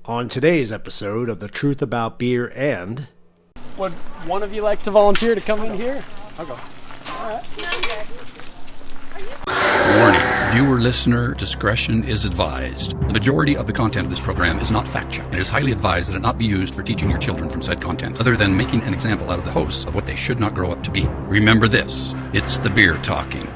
On today's episode of The Truth About Beer and... Would one of you like to volunteer to come in here? I'll go. Warning. Viewer listener discretion is advised. The majority of the content of this program is not fact checked. It is highly advised that it not be used for teaching your children from said content, other than making an example out of the hosts of what they should not grow up to be. Remember this, it's the beer talking.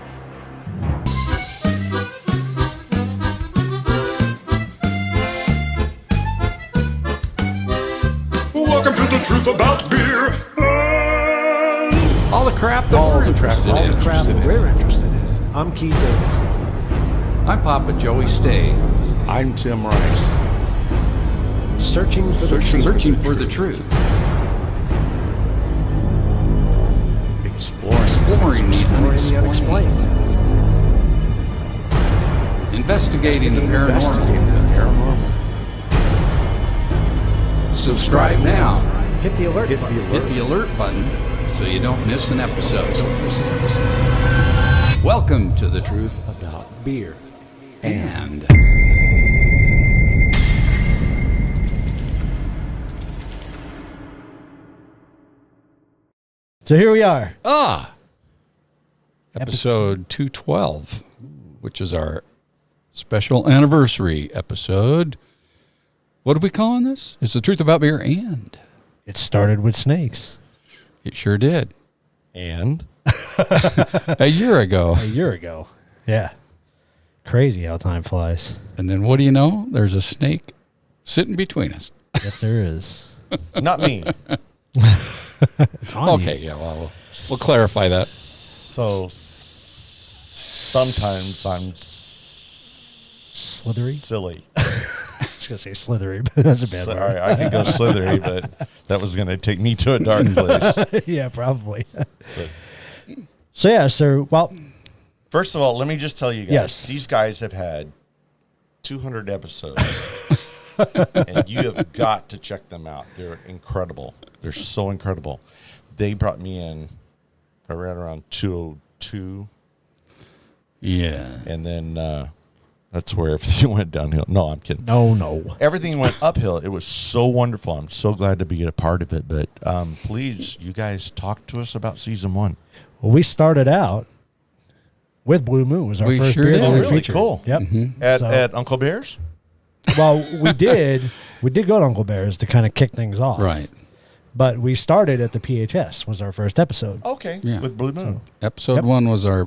Welcome to The Truth About Beer. All the crap that we're interested in. All the crap that we're interested in. I'm Keith Davidson. I'm Papa Joey Stay. I'm Tim Rice. Searching for the truth. Exploring the unexplained. Investigating the paranormal. Subscribe now. Hit the alert button. Hit the alert button so you don't miss an episode. Welcome to The Truth About Beer. and... So here we are. Episode 212, which is our special anniversary episode. What are we calling this? It's The Truth About Beer and... It started with snakes. It sure did. And A year ago. A year ago. Yeah. Crazy how time flies. And then what do you know? There's a snake sitting between us. Yes, there is. not me. It's on Okay, you. yeah, well, we'll clarify that. So sometimes I'm Slithery? silly. I was going to say slithery, but that's a bad Sorry, word. I could go slithery, but that was going to take me to a dark place. Yeah, probably. But Well, first of all, let me just tell you guys, Yes. these guys have had 200 episodes, and you have got to check them out. They're incredible. They're so incredible. They brought me in right around 202, Yeah. and then that's where everything went downhill. No, I'm kidding. no. Everything went uphill. It was so wonderful. I'm so glad to be a part of it. But please, you guys talk to us about season 1. Well, we started out with Blue Moon. Was our We first sure beer did. that Oh, we really? featured. Cool. Yep. At Uncle Bear's? Well, we did go to Uncle Bear's to kind of kick things off. Right. But we started at the PHS, was our first episode. Okay, Yeah. with Blue Moon. Episode Yep. 1 was our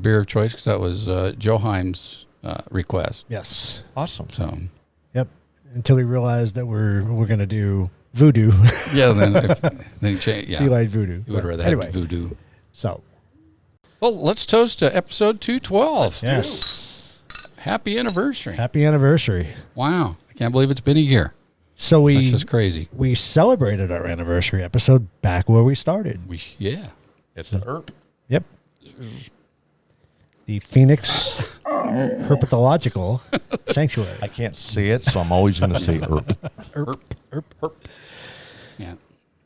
beer of choice because that was Joe Hymes' request. Yes. Awesome. So, Yep. Until we realized that we're going to do voodoo. yeah, then he changed. Yeah. He liked voodoo. You would But rather anyway, have voodoo. So, Well, let's toast to episode 212. yes. Happy anniversary. Happy anniversary. Wow. I can't believe it's been a year. So That's just crazy. we celebrated our anniversary episode back where we started. Yeah. It's the ERP. Yep. The Phoenix Herpetological Sanctuary. I can't say it, so I'm always going to say ERP. Yeah.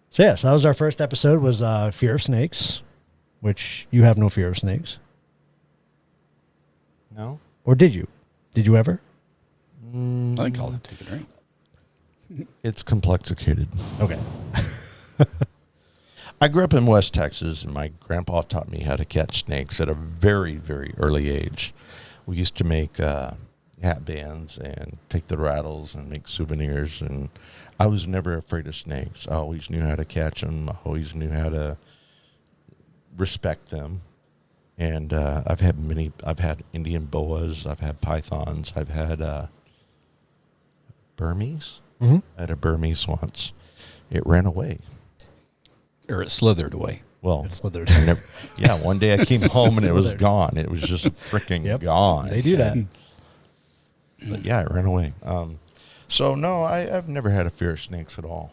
So yes, that was our first episode, was Fear of Snakes, which you have no fear of snakes. No? Or did you? Did you ever? I think I'll take a drink. It's complexicated. Okay. I grew up in West Texas, and my grandpa taught me how to catch snakes at a very, very early age. We used to make hat bands and take the rattles and make souvenirs, and I was never afraid of snakes. I always knew how to catch them. I always knew how to respect them. And I've had Indian boas, I've had pythons, I've had Burmese. Mm-hmm. I had a Burmese once. It ran away. Or it slithered away. Well, It slithered. yeah, one day I came home and it was gone. It was just freaking Yep. gone. They do that. But yeah, it ran away. So no, I've never had a fear of snakes at all.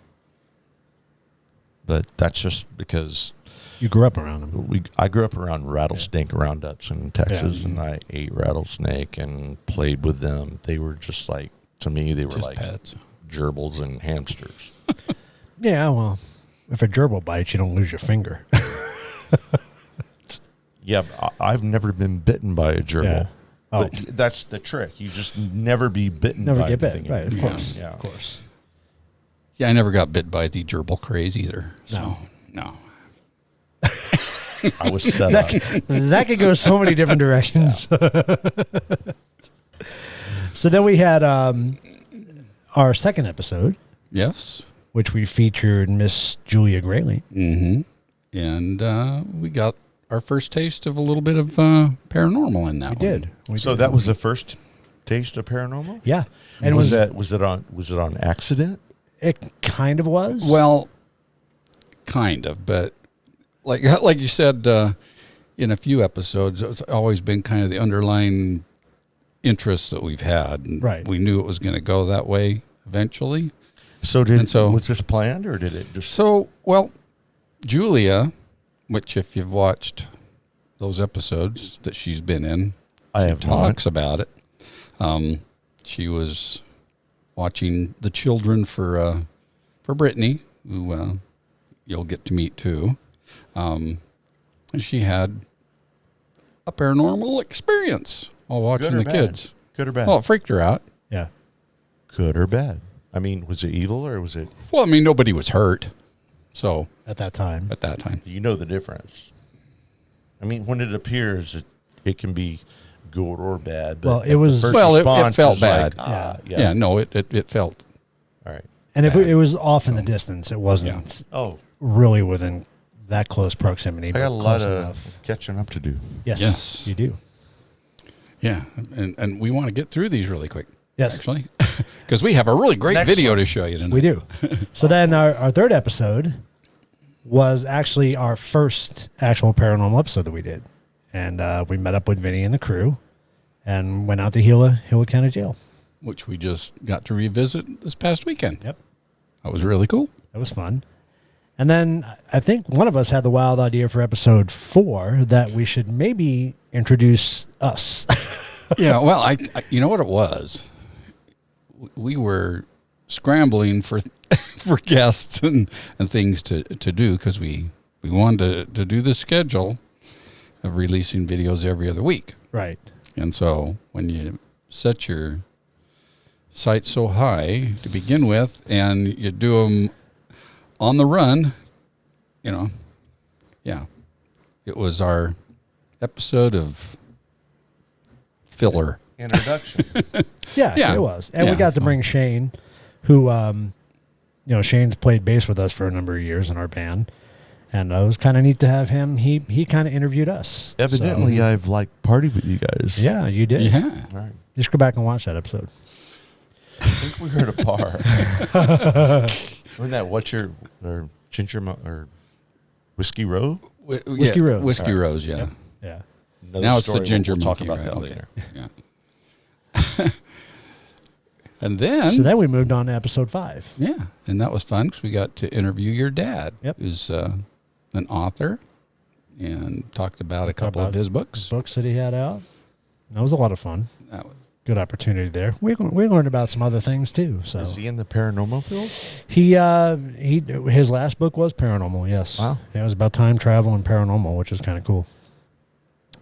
But that's just because You grew up around them. I grew up around rattlesnake roundups in Texas, and I ate rattlesnake and played with them. They were just like, to me, they were Just like pets. gerbils and hamsters. Yeah, well, if a gerbil bites, you don't lose your finger. Yeah, I've never been bitten by a gerbil. Yeah. Oh, But that's the trick. You just never be bitten never by get bit. anything. Right, of Yeah. course. Yeah. Of course. Yeah, I never got bit by the gerbil craze either. So, no. I was set up. That could go so many different directions. So then we had our second episode, Yes. which we featured Miss Julia Grayley. Mm-hmm. And we got our first taste of a little bit of paranormal in that We one. did. We So did. that was the first taste of paranormal? Yeah. And was it on accident? It kind of was. Well, kind of, but like you said in a few episodes, it's always been kind of the underlying interest that we've had. And Right. we knew it was going to go that way eventually. So was this planned or did it just... So, well, Julia, which if you've watched those episodes that she's been in, I she have talks about it. She was watching The Children for Brittany, who you'll get to meet too. And she had a paranormal experience while watching Good or the bad? kids. Good or bad? Well, it freaked her out. Yeah. Good or bad? I mean, was it evil or was it... Well, I mean, nobody was hurt. So, At that time. at that time. You know the difference. I mean, when it appears, it can be good or bad. But Well, it was- the first Well, it response felt is like, bad. Yeah. No, it felt. All right. And if it was off in the distance, it wasn't Oh, really within that close proximity. I but got a lot close of enough. catching up to do. Yes, you do. Yeah, and we want to get through these really quick. Yes. Actually, because we have a really great Next video one. to show you tonight. We do. So then our third episode was actually our first actual paranormal episode that we did. And we met up with Vinny and the crew and went out to Gila County Jail. Which we just got to revisit this past weekend. Yep. That was really cool. That was fun. And then I think one of us had the wild idea for episode 4 that we should maybe introduce us. Yeah, well, I you know what it was? We were scrambling for for guests and things to do because we wanted to do the schedule of releasing videos every other week. Right. And so when you set your sights so high to begin with and you do them on the run, yeah, it was our episode of filler. Introduction. Yeah, it was. And we Yeah, got to so- bring Shane, who, Shane's played bass with us for a number of years in our band. And it was kind of neat to have him. He kind of interviewed us. Evidently, So, I've partied with you guys. yeah, you did. Yeah. All right. Just go back and watch that episode. I think we were at a bar. Wasn't that or Ginger or Whiskey Row? Whiskey Rose. Whiskey Sorry. Rose, yeah. Yep. Yeah. Another Now it's the story. ginger We'll talk monkey. about that right? later. Okay. Yeah. And then, So then we moved on to episode 5. yeah, and that was fun because we got to interview your dad, Yep. who's an author, and talked about a couple of about his books. Books that he had out. That was a lot of fun. That was- Good opportunity there. We learned about some other things too. So Is he in the paranormal field? he his last book was paranormal. Yes. Wow. It was about time travel and paranormal, which is kind of cool.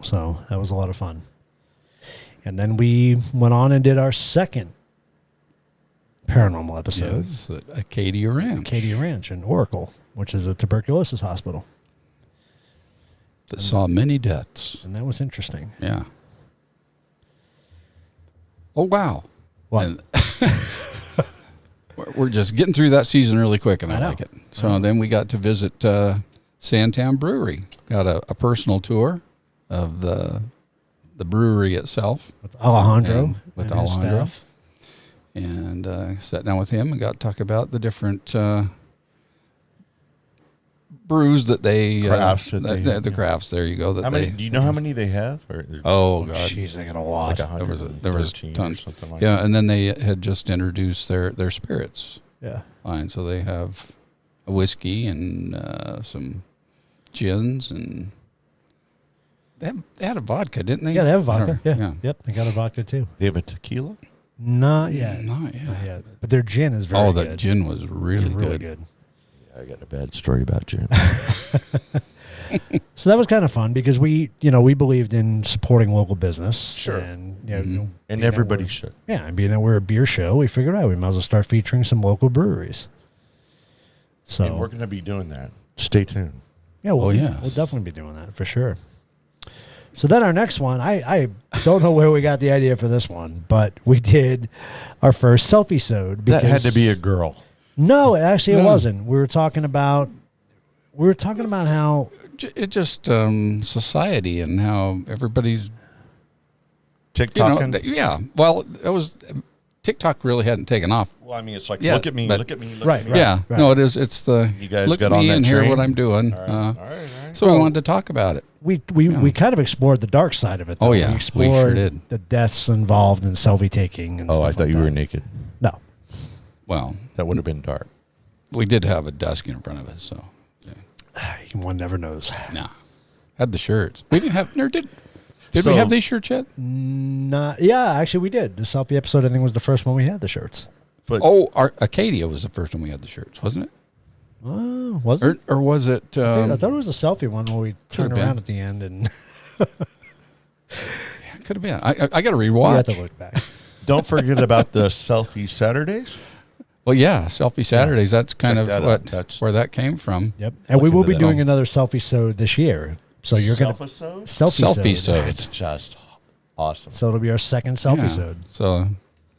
So that was a lot of fun. And then we went on and did our second paranormal episode, Yes, at Acadia Ranch. Acadia Ranch in Oracle, which is a tuberculosis hospital, That saw many deaths. and that was interesting. Yeah. Oh, wow. What? And we're just getting through that season really quick, and I I know. like it. So then we got to visit Santam Brewery. Got a personal tour of the brewery itself. With Alejandro. And with and his Alejandro. staff. And sat down with him and got to talk about the different brews that they Crafts that they have, the yeah. crafts. There you go. That How many? they, Do you know how many they have? Or Oh God, Jeez, I got a lot. like there was 113 or tons. something like Yeah, that. and then they had just introduced their spirits Yeah. line, so they have a whiskey and some gins, and they had a vodka, didn't they? Yeah, they have vodka. Sorry. Yeah. Yep. They got a vodka too. They have a tequila. Not yet. Not yet. Not yet. But their gin is very Oh, good. that gin was really It's good. really good. I got a bad story about Jim. So that was kind of fun because we believed in supporting local business. Sure. And, and being everybody that should. yeah, and being that we're a beer show, we figured out we might as well start featuring some local breweries. So And we're going to be doing that. Stay tuned. yeah, we'll yes. definitely be doing that for sure. So then our next one, I don't know where we got the idea for this one, but we did our first selfie-sode. That had to be a girl. No, actually it No. wasn't. We were talking about how It just society and how everybody's TikToking. yeah. Well, it was TikTok really hadn't taken off. Well, I mean, it's like, Yeah, look at me, but- look at me, look Right, at me. right. Yeah, no, it is. It's the You guys look got at on me that and hear train? what I'm doing. All right, all right. So we wanted to talk about it. we Yeah. kind of explored the dark side of it. Though. Oh, yeah, we we explored sure did. the deaths involved in selfie taking. And Oh, stuff I thought like you were that. naked. No, Well, That would have been dark. we did have a desk in front of us, so one never knows. nah. Had the shirts. We didn't have. Never did. Did So- we have these shirts yet? Yeah, actually we did. The selfie episode I think was the first one we had the shirts. But Oh, our Acadia was the first one we had the shirts, wasn't it? Oh, was it? Or was it? I thought it was a selfie one where we turned could've around been. at the end and It could have been. I got to we rewatch. had to look back. don't forget about the selfie Saturdays. Well, yeah, Selfie Saturdays. That's kind Check of that out. what That's- where that came from. Yep. And we Look will into be that. doing another selfie-sode this year. So you're going to Selfie-sode? selfie-sode. It's just awesome. So it'll be our second selfie-sode. So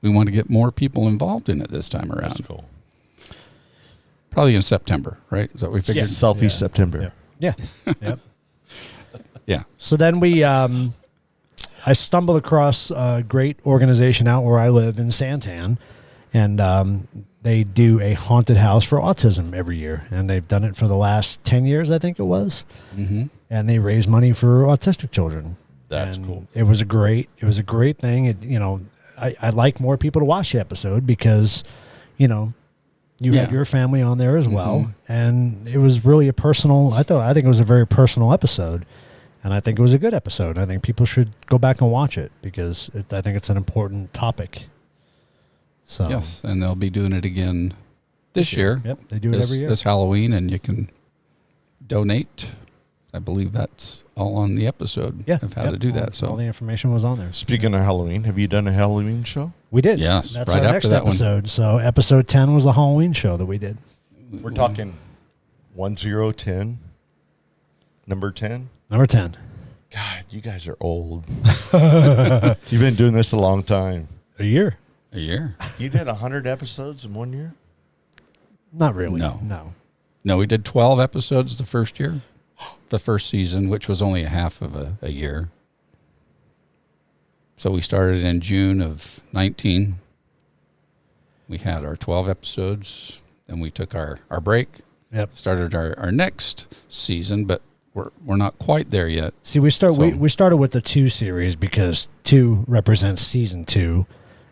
we want to get more people involved in it this time around. That's cool. Probably in September, right? Is that what we figured? Selfie Yeah. September. Yeah. Yep. Yeah. So then I stumbled across a great organization out where I live in Santan, and they do a haunted house for autism every year, and they've done it for the last 10 years, I think it was, Mm-hmm. and they raise money for autistic children. That's And cool. It was a great thing. I'd like more people to watch the episode because, you Yeah. had your family on there as well, Mhm. and it was really a personal. I think it was a very personal episode, and I think it was a good episode. I think people should go back and watch it because I think it's an important topic. So Yes, and they'll be doing it again this year. Yep, they do it this, every year. This Halloween, and you can donate. I believe that's all on the episode Yeah, of how yep, to do all- that. So all the information was on there. Speaking of Halloween, have you done a Halloween show? We did. Yes, That's right our after next that one. episode. So episode 10 was the Halloween show that we did. We're talking 1010, number 10. Number 10. God, you guys are old. You've been doing this a long time. A year? a year. You did 100 episodes in 1 year? Not really. No. No. No, we did 12 episodes the first year, the first season, which was only a half of a year. So we started in June of 19. We had our 12 episodes. Then we took our break, Yep. started our next season, but we're not quite there yet. See, we So- started with the 2 series because 2 represents season 2,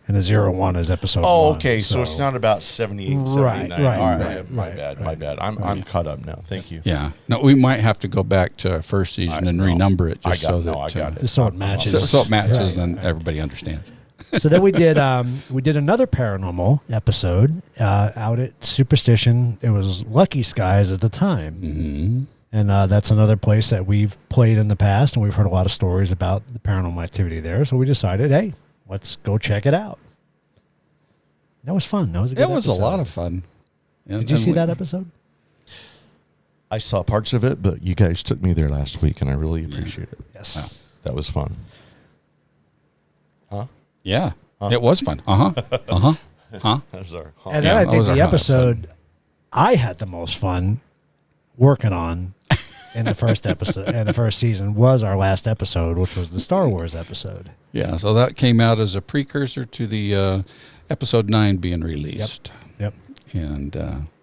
and the 01 is episode 1. Oh, okay. So it's not about 78, Right, 79. right, All right. right, My right, bad. right. My bad. I'm caught up now. Thank you. Yeah. No, we might have to go back to our first season and No, renumber it I just got- so no, that I got it. Just so it matches. so it matches Right. and everybody understands. So then we did another paranormal episode out at Superstition. It was Lucky Skies at the time. Mm-hmm. And that's another place that we've played in the past, and we've heard a lot of stories about the paranormal activity there. So we decided, hey, let's go check it out. That was fun. That was a good It was a episode. lot of fun. Did you see that episode? I saw parts of it, but you guys took me there last week, and I really appreciate it. Yes. That was fun. Huh? Yeah, it was fun. Huh. That was our. And Yeah, then I that think was the our hot episode I had the most fun working on in the first episode and the first season was our last episode, which was the Star Wars episode. Yeah, so that came out as a precursor to the episode 9 being released. Yep. And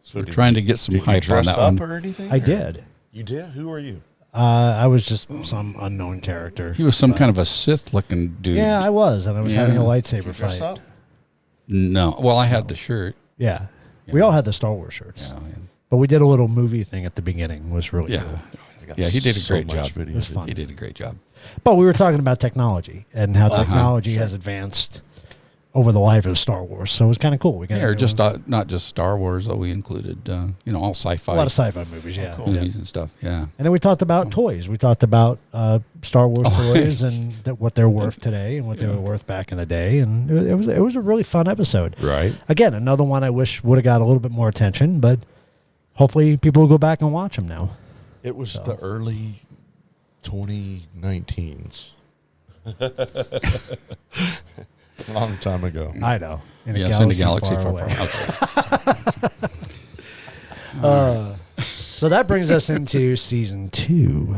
So we're did trying you- to get some Did you hype on dress that up one. or anything? I or- did. You did? Who are you? I was just some unknown character. He was some But- kind of a Sith-looking dude. Yeah, I was, and I was having a Yeah. Did you lightsaber dress fight. up? No, well, I had the shirt. Yeah. We all had the Star Wars shirts. Yeah, and- But we did a little movie thing at the beginning. It was really yeah, cool. I got Yeah, he did a so great much job. video It was to fun. he did a great job. But we were talking about technology and how Uh-huh. technology Sure. has advanced over the life of Star Wars. So it was kind of cool. We got Yeah, or just not just Star Wars, though. We included, all sci-fi a lot of sci-fi movies, yeah. movies and stuff. Yeah. And then we talked about toys. We talked about Star Wars toys and what they're worth today and what they were worth back in the day. And it was a really fun episode. Right. Again, another one I wish would have got a little bit more attention, but hopefully people will go back and watch them now. It was the early 2019s. Long time ago. I know. In a galaxy far away. away. So that brings us into season 2.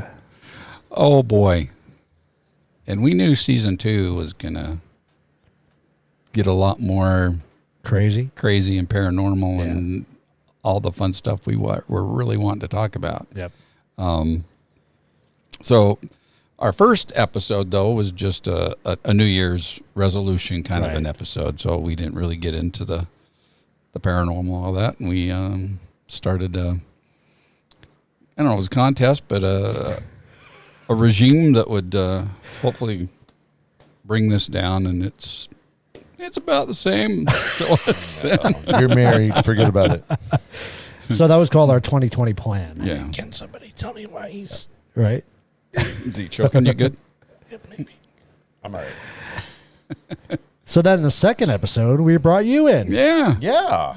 Oh, boy. And we knew season 2 was going to get a lot more Crazy and paranormal and all the fun stuff we're really wanting to talk about. Yep. So our first episode, though, was just a New Year's resolution kind of an episode. So we didn't really get into the paranormal, all that. And we started, I don't know, it was a contest, but a regime that would hopefully bring this down. And it's about the same as it was then. You're married. Forget about it. So that was called our 2020 plan. Yeah. Can somebody tell me why he's... Right? Is he choking you good? I'm all right. So then the second episode, we brought you in. Yeah. Yeah.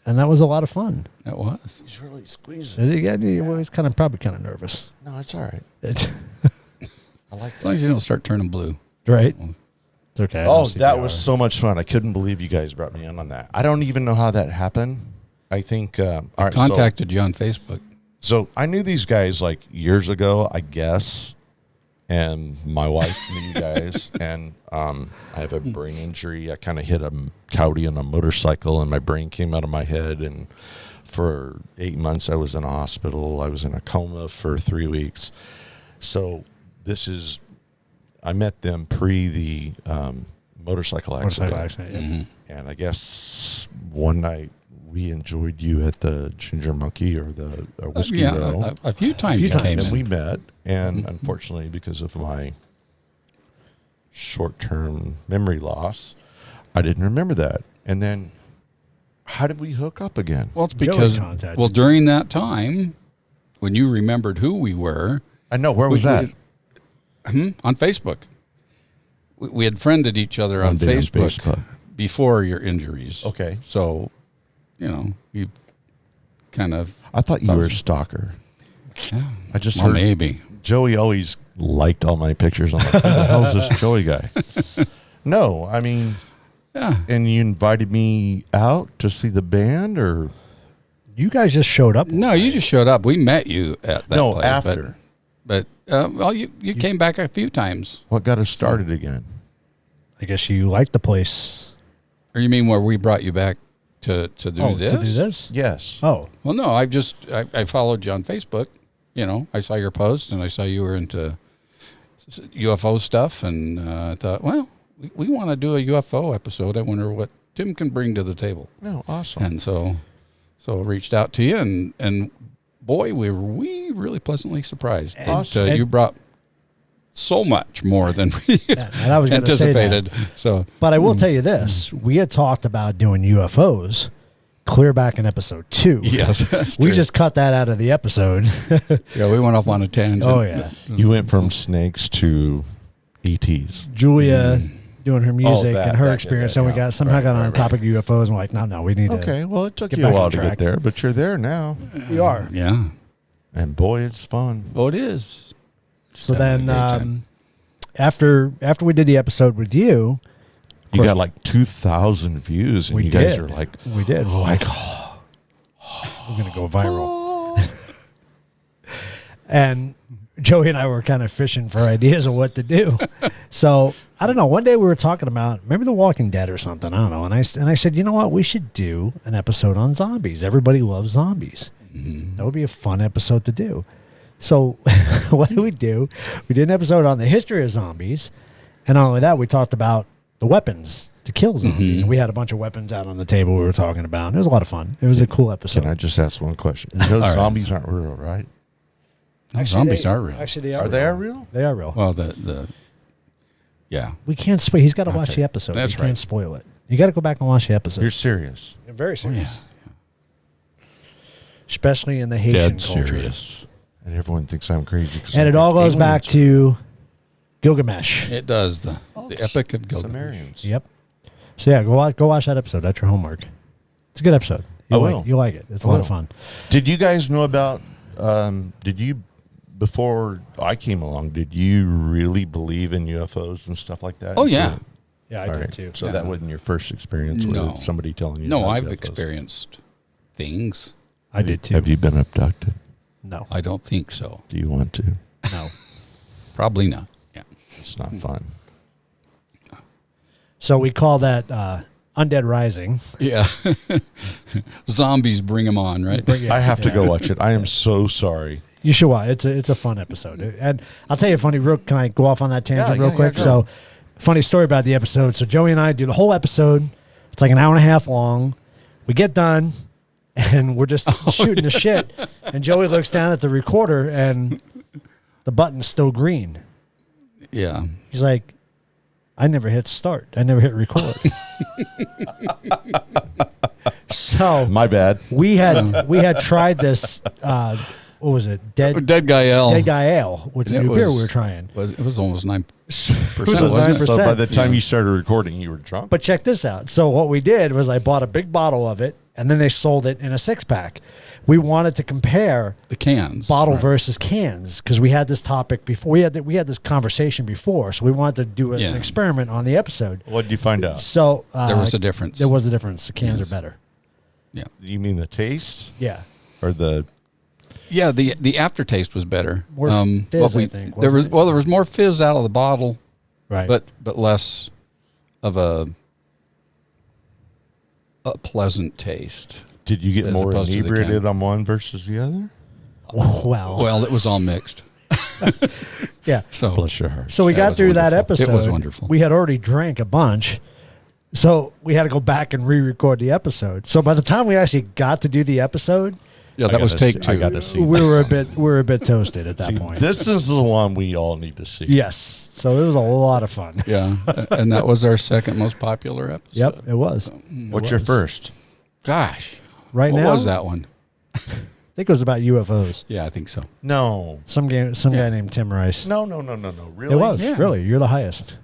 And that was a lot of fun. That was. He's really squeezing. Is he? Well, he's probably kind of nervous. No, it's all right. I like As long as you don't start turning blue. Right? It's okay. Oh, that was so much fun. I couldn't believe you guys brought me in on that. I don't even know how that happened. I think... all right, Contacted you on Facebook. So I knew these guys like years ago, I guess, and my wife knew you guys, and I have a brain injury. I kind of hit a Cowdy on a motorcycle, and my brain came out of my head, and for 8 months I was in a hospital. I was in a coma for 3 weeks. So I met them pre the motorcycle accident. And I guess one night we enjoyed you at the Ginger Monkey or the Whiskey Row. A few times you came And in. we met, and unfortunately, because of my short-term memory loss, I didn't remember that. And then, how did we hook up again? Well, it's because, contacted you. during that time, when you remembered who we were. I know, where was that? On Facebook. We had friended each other on Facebook before your injuries. Okay. So, you kind of... I thought you were a stalker. Yeah. I just Well, heard maybe. Joey always liked all my pictures. I'm like, who the hell is this Joey guy? No, I mean, Yeah. and you invited me out to see the band, or? You guys just showed up. No, you just showed up. We met you at that No, place. after. But you came back a few times. What got us started again? I guess you liked the place. Or you mean where we brought you back to do this? To do this? Yes. Oh. Well, no, I followed you on Facebook. I saw your post, and I saw you were into UFO stuff, and I thought, well, we want to do a UFO episode. I wonder what Tim can bring to the table. No, awesome. And so I reached out to you, and boy, we really pleasantly surprised. Awesome. You brought so much more than we And I was gonna say that. anticipated. So, But I will tell you this. We had talked about doing UFOs clear back in episode 2. yes, that's We true. just cut that out of the episode. Yeah, we went off on a tangent. Oh, yeah. You went from snakes to ETs. Julia doing her music that- and her that- experience. that, and we yeah. somehow got on Right, the topic of UFOs. And we're like, no, we need to. Okay, well, it took Get you a back while on to track. get there, but you're there now. We are. Yeah. And boy, it's fun. Oh, it is. So having then a great time. after we did the episode with you, You course- got like 2,000 views, and we you guys did. are like, we did. We're like, we're going to go viral. And Joey and I were kind of fishing for ideas of what to do. So I don't know. One day we were talking about maybe The Walking Dead or something. I don't know. And I said, you know what? We should do an episode on zombies. Everybody loves zombies. That would be a fun episode to do. So what did we do? We did an episode on the history of zombies. And not only that, we talked about the weapons to kill zombies. And we had a bunch of weapons out on the table we were talking about. And it was a lot of fun. It was a cool episode. can I just ask one question? You know, right. zombies aren't real, right? Zombies are real. Actually, they Are they real? They are real. Well, the Yeah. We can't spoil. He's got to watch Okay. the episode. That's We can't right. spoil it. You got to go back and watch the episode. You're serious. very Oh, serious, yeah. especially in the Haitian Dead culture. serious. And everyone thinks I'm crazy. And it all goes back to Gilgamesh. It does. The Epic of Gilgamesh. Sumerians. Yep. So yeah, go watch that episode. That's your homework. It's a good episode. You'll like it. It's a lot of fun. Did you guys know about? Before I came along, did you really believe in UFOs and stuff like that? Oh, yeah. Yeah, All I right. did too. So Yeah. that wasn't your first experience No. with somebody telling you? No, about I've UFOs? experienced things. I did too. Have you been abducted? No, I don't think so. Do you want to? no. Probably not. Yeah. It's not fun. So we call that Undead Rising. Yeah. Zombies bring them on, right? I have to go watch it. I am so sorry. You should watch. It's a fun episode. And I'll tell you a funny. Can I go off on that tangent real yeah, quick? go. So, funny story about the episode. So Joey and I do the whole episode. It's like an hour and a half long. We get done, and we're just shooting the shit. And Joey looks down at the recorder, and the button's still green. Yeah. He's like, I never hit start. I never hit record. So My bad. we had tried this. What was it? Dead Guy L. Dead Guy Ale. What's the It new beer was- we were trying? It was almost 9%. It was wasn't it? 9%. So by the time you started recording, you were drunk. But check this out. So what we did was I bought a big bottle of it, and then they sold it in a 6-pack. We wanted to compare The cans. bottle Right. versus cans because we had this topic before. We had this conversation before, so we wanted to do an Yeah. experiment on the episode. What did you find out? So There was a difference. There was a difference. The cans Yes. are better. Yeah. You mean the taste Yeah. or the? Yeah, the aftertaste was better. More fizz, what I think, there was wasn't it? there was more fizz out of the bottle, Right. but less of a pleasant taste. Did you get As more opposed to the inebriated can. on one versus the other? wow. Well, it was all mixed. Yeah. So Bless your heart. So we That got was through that wonderful. episode. It was wonderful. We had already drank a bunch. So we had to go back and re-record the episode. So by the time we actually got to do the episode, yeah, that was take two. I got to see. we were a bit toasted at that See, point. this is the one we all need to see. Yes. So it was a lot of fun. Yeah, and that was our second most popular episode. Yep, it was. What's your first? Gosh, Right what now, was that one? I think it was about UFOs. Yeah, I think so. No. Some guy named Tim Rice. No. Really? It was Yeah. really. You're the highest.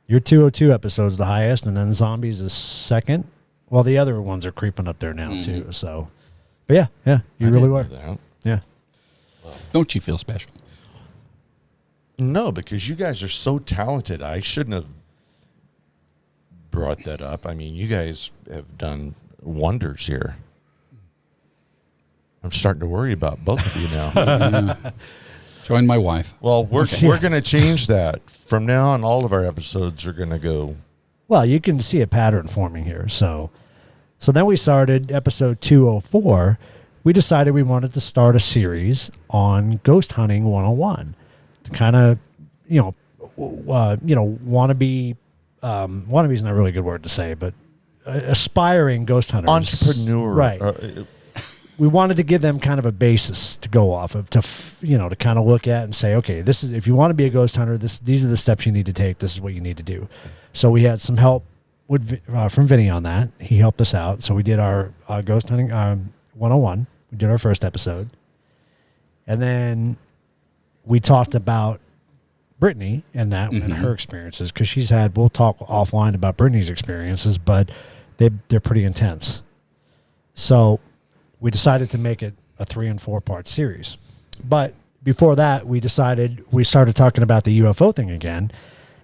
Your 202 episode's the highest, and then Zombies is second. Well, the other ones are creeping up there now too. So, but yeah, you I really didn't were. know that. Yeah. Don't you feel special? No, because you guys are so talented. I shouldn't have brought that up. I mean, you guys have done wonders here. I'm starting to worry about both of you now. Join my wife. Well, we're going to change that. From now on, all of our episodes are going to go. Well, you can see a pattern forming here. So then we started episode 204. We decided we wanted to start a series on ghost hunting 101 to kind of, wannabe is not really a good word to say, but aspiring ghost hunters. Entrepreneur. Right. We wanted to give them kind of a basis to go off of, to kind of look at and say, okay, this is, if you want to be a ghost hunter, these are the steps you need to take. This is what you need to do. So we had some help from Vinny on that. He helped us out. So we did our ghost hunting 101. We did our first episode. And then we talked about Brittany and that and her experiences, because we'll talk offline about Brittany's experiences, but they're pretty intense. So we decided to make it a 3 and 4 part series. But before that, we started talking about the UFO thing again.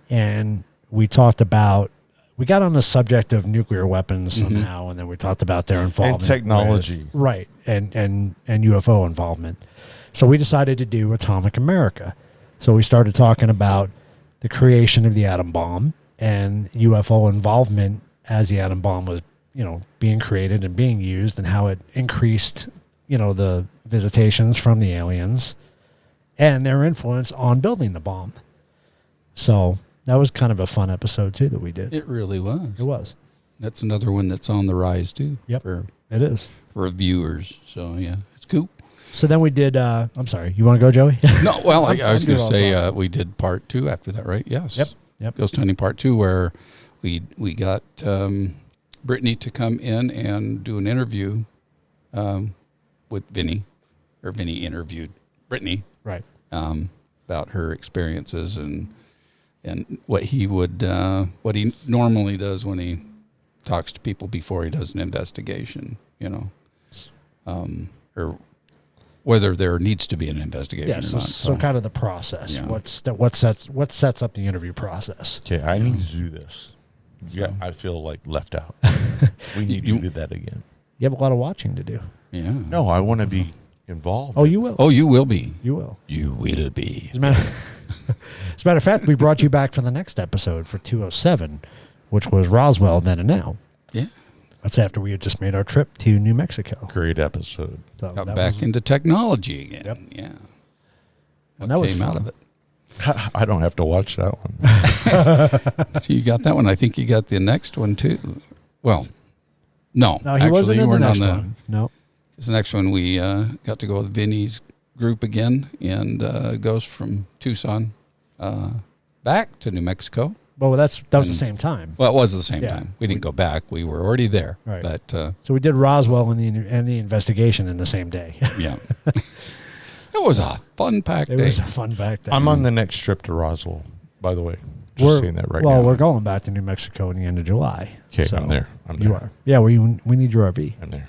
And we got on the subject of nuclear weapons somehow. And then we talked about their involvement. And technology. Right. And UFO involvement. So we decided to do Atomic America. So we started talking about the creation of the atom bomb and UFO involvement as the atom bomb was, being created and being used, and how it increased, the visitations from the aliens and their influence on building the bomb. So that was kind of a fun episode too that we did. It really was. It was. That's another one that's on the rise too. Yep. For It is. viewers. So yeah, it's cool. So then we did. I'm sorry. You want to go, Joey? No, well, I was I'm going to good say all we did part 2 after that, right? Yes. Yep. Ghost hunting part 2, where we got Brittany to come in and do an interview with Vinny, or Vinny interviewed Brittany Right. about her experiences and what he normally does when he talks to people before he does an investigation, or whether there needs to be an investigation Yeah. or So, not. so kind of the process. Yeah. What sets up the interview process? Okay, I need to do this. Yeah, I feel like left out. We need to do that again. You have a lot of watching to do. Yeah. No, I want to be involved. Oh, you will. Oh, you will be. You will. You will be. As a matter of fact, we brought you back for the next episode for 207, which was Roswell Then and Now. Yeah. That's after we had just made our trip to New Mexico. Great episode. So Got that back was- into technology again. Yep. Yeah. And What that was came out fun. of it? I don't have to watch that one. You got that one. I think you got the next one too. Well, no. No, he actually, wasn't you in the weren't next on the. one. No. Because the next one we got to go with Vinny's group again, and goes from Tucson back to New Mexico. Well, that was the And- same time. Well, it was the same Yeah. time. We didn't go back. We were already there. Right. But So we did Roswell and the investigation in the same day. yeah, it was a fun-packed It day. was a fun fact. I'm on the next trip to Roswell, by the way. Just saying that right now. Well, we're going back to New Mexico in the end of July. Okay, So I'm there. You are. Yeah, we need your RV. I'm there.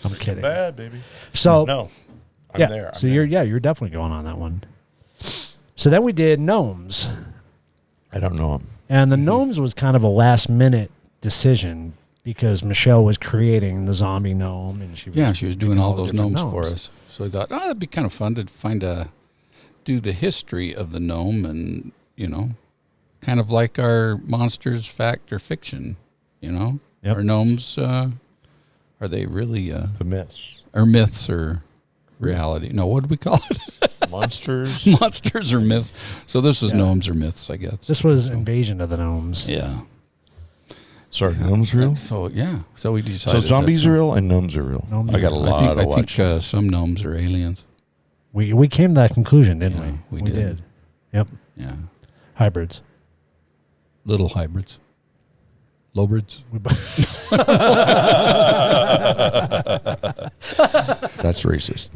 I'm kidding. Bad, baby. So No, I'm yeah, there. so you're definitely going on that one. So then we did Gnomes, I don't know him. and the Gnomes was kind of a last minute decision because Michelle was creating the zombie gnome, and she was doing all the those different gnomes for us. So I thought, it'd be kind of fun to do the history of the gnome, and kind of like our monsters, fact or fiction. Yep. Our gnomes, are they really The myths. or myths or reality? No, what do we call it? Monsters. Monsters or myths. So this is Yeah. gnomes or myths, I guess. This was Invasion of the Gnomes. Yeah. Sorry, gnomes real? So yeah. So we So decided. zombies are real and gnomes are real. Gnomes I got a are- lot I of think watch. some gnomes are aliens. We came to that conclusion, didn't Yeah, we? we did. Yep. Yeah. Hybrids. Little hybrids. Lowbirds. That's racist.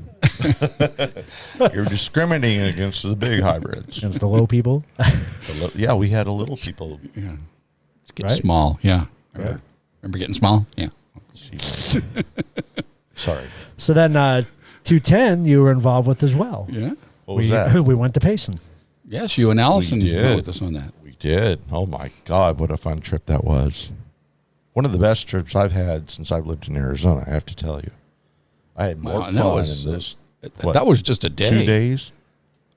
You're discriminating against the big hybrids. Against the low people. Yeah, we had a little people. Yeah. It's getting Right? small. Yeah. Right. Remember getting small? Yeah. Sorry. So then 210 you were involved with as well. Yeah. What was that? We went to Payson. Yes, you and Allison We were did. with us on that. We did. Oh my God, what a fun trip that was. One of the best trips I've had since I've lived in Arizona, I have to tell you. I had more Wow, fun and that was- in this. What, That was just a day. 2 days?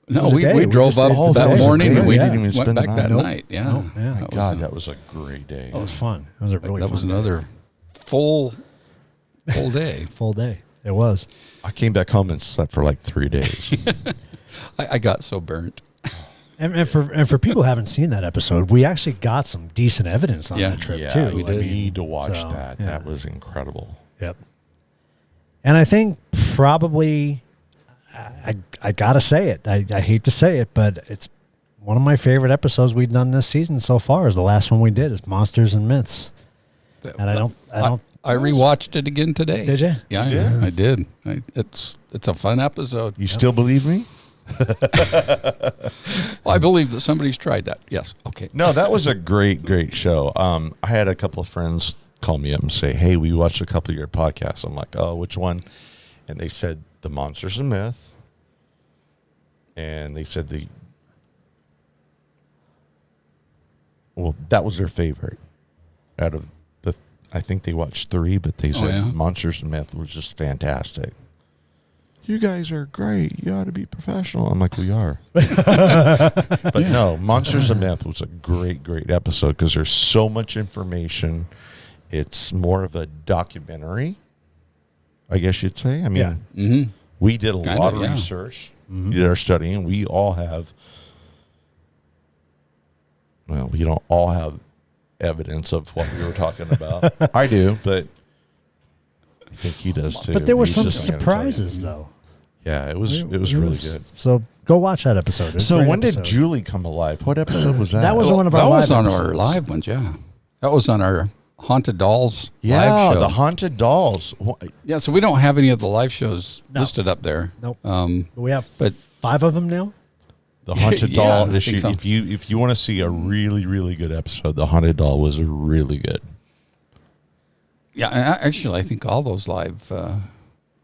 No, It was a day. we We drove just up stayed for that the day. morning Yeah, and we yeah. didn't even Went spend back back the that night. night. Yeah. Nope, yeah. That God, was, that was a great day. It was fun. It was a really that fun was day. another full day. full day. It was. I came back home and slept for like 3 days. I got so burnt. And for people who haven't seen that episode, we actually got some decent evidence on Yeah. that trip yeah, too. we I mean, need to watch so, that. yeah. That was incredible. Yep. And I think probably I gotta say it. I hate to say it, but it's one of my favorite episodes we've done this season so far. Is the last one we did is Monsters and Myths, and I don't. I rewatched it again today. Did you? Yeah, Yeah. I did. It's a fun episode. You still believe me? Well, I believe that somebody's tried that. Yes. Okay. No, that was a great show. I had a couple of friends call me up and say, "Hey, we watched a couple of your podcasts." I'm like, "Oh, which one?" And they said the Monsters and Myth, and they said that was their favorite out of the. I think they watched 3, but they said yeah? Monsters and Myth was just fantastic. You guys are great. You ought to be professional. I'm like, we are. But no, Monsters and Myth was a great episode because there's so much information. It's more of a documentary, I guess you'd say. I mean, Mm-hmm. we did a Kinda, lot of yeah. research. We did our studying. We all have, well, we don't all have evidence of what we were talking about. I do, but I think he does too. But there were He's some just not gonna tell you. surprises, though. Yeah, it was really good. So go watch that episode. It was a So great when did episode. Julie come alive? What episode was that? That was one of our that live was on episodes. our live ones, yeah. That was on our Haunted Dolls yeah, live show. the haunted dolls. Yeah, so we don't have any of the live shows No. listed up there. Nope. Um, We have but- 5 of them now. The haunted Yeah, doll I issue. think so. If you want to see a really really good episode, the haunted doll was really good. yeah, actually, I think all those live.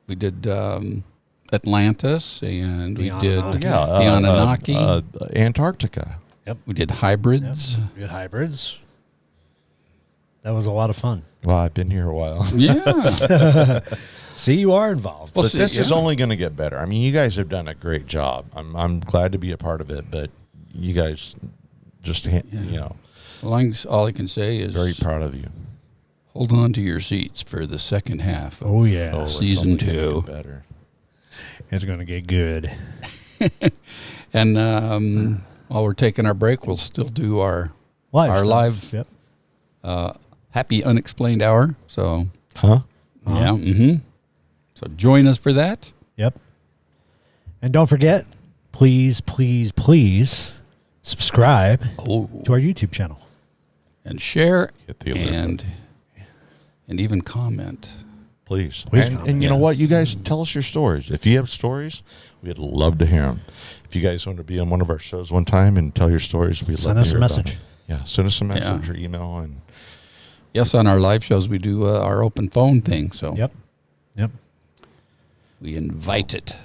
We did Atlantis, and we did Anunnaki. the Anunnaki. Antarctica. We did hybrids. We had hybrids. That was a lot of fun. Well, I've been here a while. Yeah. See, you are involved. Well, But see, this is yeah. only going to get better. I mean, you guys have done a great job. I'm glad to be a part of it, but you guys just All I can say is very proud of you. hold on to your seats for the second half of Oh, yeah. Oh, it's season only gonna 2. get better. It's going to get good. And while we're taking our break, we'll still do our Live Our stuff. live- Yep. Happy Unexplained Hour. So, Huh? yeah. Mm-hmm. So join us for that. Yep. And don't forget, please, please, please subscribe Oh, to our YouTube channel. and share Hit the alert and even comment. Please. Please and comment. you know Yes. what? You guys tell us your stories. If you have stories, we'd love to hear them. If you guys want to be on one of our shows one time and tell your stories, we'd Send love us to a hear about message. them. Yeah, send us a message Yeah. or email. And Yes, on our live shows, we do our open phone thing. So Yep. Yep. we invite it.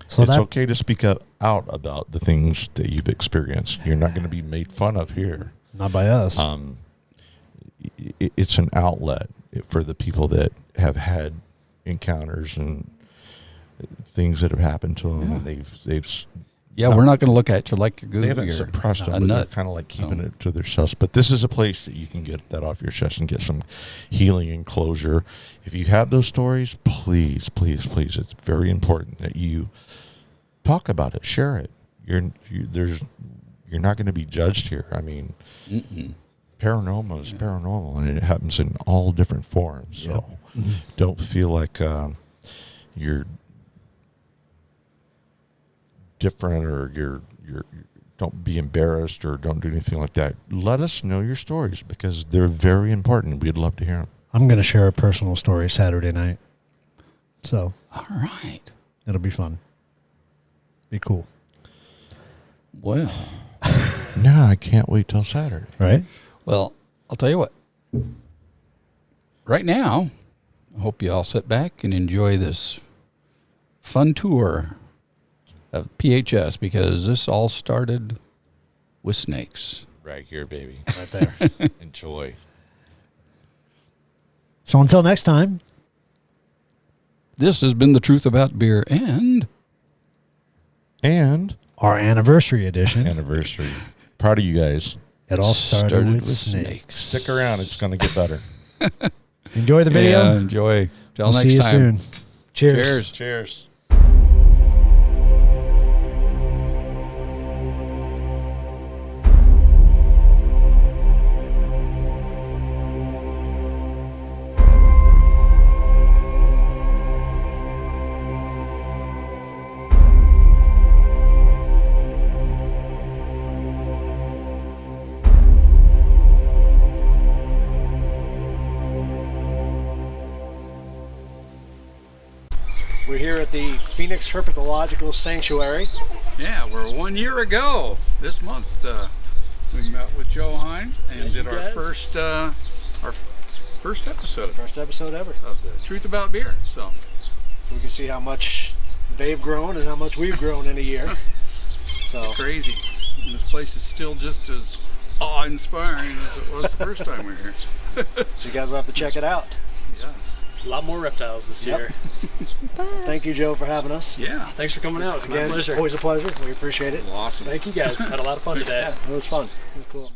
So it's that okay to speak out about the things that you've experienced. You're not going to be made fun of here. not by us. It's an outlet for the people that have had encounters and things that have happened to them, and they've Yeah, we're not going to look at you like you're they goofy haven't or suppressed a them, but they're nut. kind of like keeping So- it to themselves. But this is a place that you can get that off your chest and get some healing and closure. If you have those stories, please, please, please, it's very important that you talk about it, share it. You're not going to be judged here. I mean, paranormal is paranormal, and it happens in all different forms. So don't feel like you're different or you're don't be embarrassed or don't do anything like that. Let us know your stories because they're very important. We'd love to hear them. I'm going to share a personal story Saturday night. So All right. it'll be fun. Be cool. Well, No, I can't wait till Saturday. Right? well, I'll tell you what. Right now, I hope you all sit back and enjoy this fun tour of PHS because this all started with snakes. Right here, baby. Right there. Enjoy. So until next time, This has been The Truth About Beer and And our anniversary edition. anniversary. Proud of you guys. It all started with snakes. Stick around. It's going to get better. Enjoy the video. Yeah, enjoy. Till We'll next see you time. soon. Cheers. Cheers. Cheers. We're here at the Phoenix Herpetological Sanctuary. Yeah, we're 1 year ago this month. We met with Joe Hymes and did our guys. first episode First episode ever. of The Truth About Beer. So So we can see how much they've grown and how much we've grown in a year. So crazy. And this place is still just as awe-inspiring as it was the first time we were here. so you guys will have to check it out. Yes. A lot more reptiles this Yep. year. Thank you, Joe, for having us. Yeah. Thanks for coming out. It's my Again, pleasure. always a pleasure. We appreciate it. Awesome. Thank you guys. Had a lot of fun today. Yeah, it was fun. It was cool.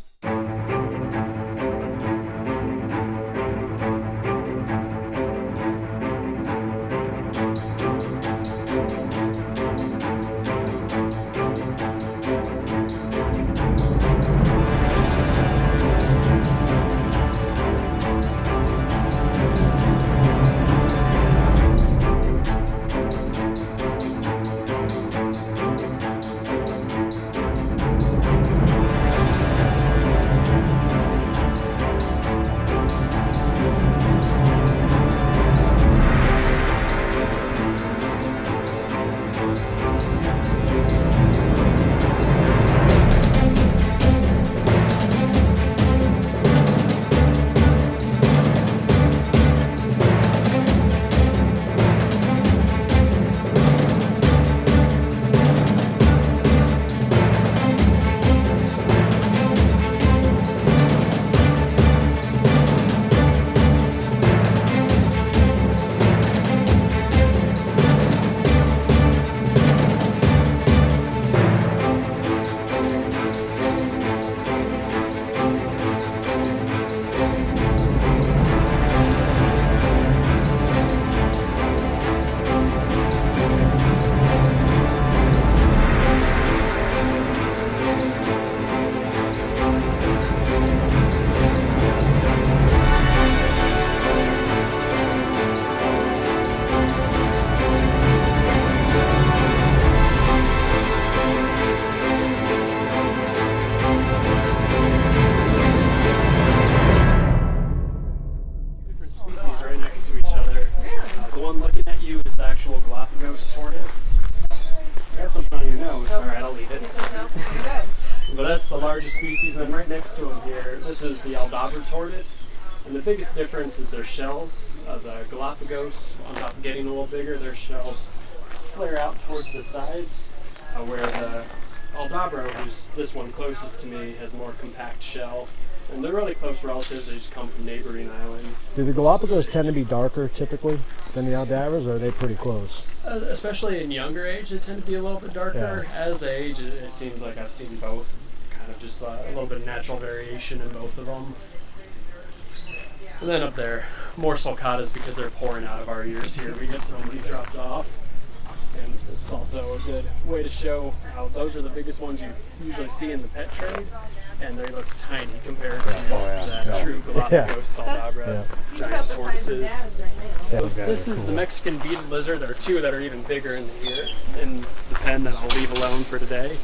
to them here. This is the Aldabra tortoise. And the biggest difference is their shells. The Galapagos, on top of getting a little bigger, their shells flare out towards the sides, where the Aldabra, who's this one closest to me, has more compact shell. And they're really close relatives. They just come from neighboring islands. Do the Galapagos tend to be darker typically than the Aldabras, or are they pretty close? Especially in younger age, they tend to be a little bit darker. Yeah. As they age, it seems like I've seen both. Kind of just a little bit of natural variation in both of them. And then up there, more sulcatas because they're pouring out of our ears here. We get some of these dropped off. And it's also a good way to show how those are the biggest ones you usually see in the pet trade. And they look tiny compared to the true Galapagos Aldabra giant tortoises. This is the Mexican beaded lizard. There are two that are even bigger in the pen that I'll leave alone for today.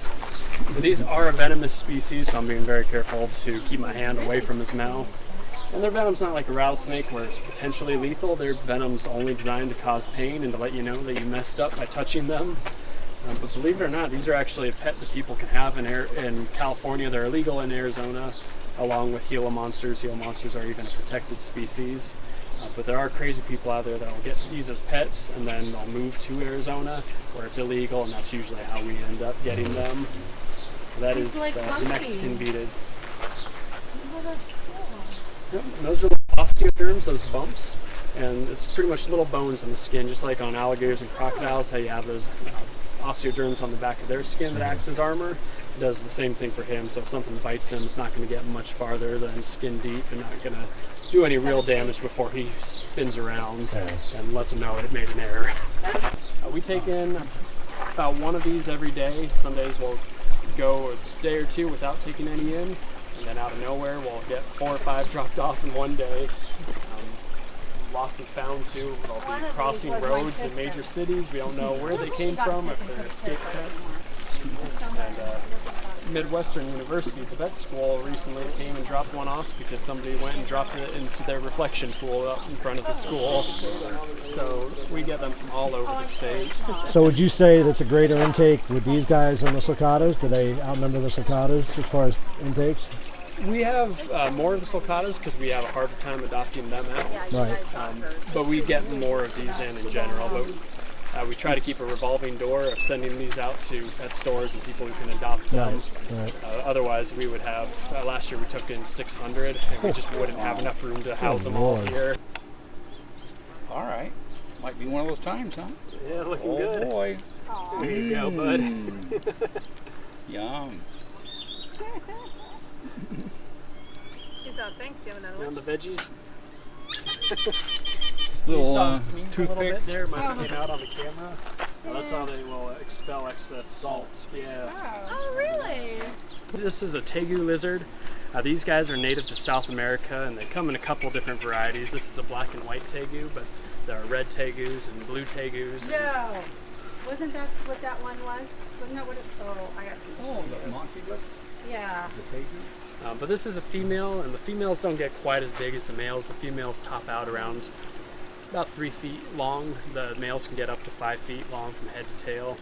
But these are a venomous species, so I'm being very careful to keep my hand away from his mouth. And their venom's not like a rattlesnake where it's potentially lethal. Their venom's only designed to cause pain and to let you know that you messed up by touching them. But believe it or not, these are actually a pet that people can have in California. They're illegal in Arizona, along with Gila monsters. Gila monsters are even a protected species. But there are crazy people out there that will get these as pets, and then they'll move to Arizona, where it's illegal, and that's usually how we end up getting them. So that is like the Mexican beaded. Oh, that's cool. Yep, and those are osteoderms, those bumps, and it's pretty much little bones in the skin, just like on alligators and crocodiles, how you have those osteoderms on the back of their skin that acts as armor. It does the same thing for him, so if something bites him, it's not going to get much farther than skin deep and not going to do any real damage before he spins around and lets him know it made an error. We take in about one of these every day. Some days we'll go a day or two without taking any in, and then out of nowhere we'll get 4 or 5 dropped off in one day. Lost and found too. They'll be crossing roads in major cities. We don't know where they came from, if they're escaped pets. And Midwestern University, the vet school, recently came and dropped one off because somebody went and dropped it into their reflection pool up in front of the school. So we get them from all over the state. So would you say that's a greater intake with these guys than the sulcatas? Do they outnumber the sulcatas as far as intakes? We have more of the sulcatas because we have a harder time adopting them out. Right. But we get more of these in general. But we try to keep a revolving door of sending these out to pet stores and people who can adopt them. Right. Otherwise, we would have, last year we took in 600 and we just wouldn't have enough room to house them all here. All right. Might be one of those times, huh? Yeah, looking Oh good. boy. There you go, bud. Yum. Thanks. Do you have another On one? the veggies. Little You saw sneeze a little toothpick. bit there. Might came out on the camera. That's how they will expel excess salt. Yeah. Oh, really? This is a tegu lizard. These guys are native to South America, and they come in a couple different varieties. This is a black and white tegu, but there are red tegus and blue tegus. No. Wasn't that what that one was? Wasn't that what it? Oh, I got Oh, the Monty list? Yeah. The pages? But this is a female, and the females don't get quite as big as the males. The females top out around about 3 feet long. The males can get up to 5 feet long from head to tail.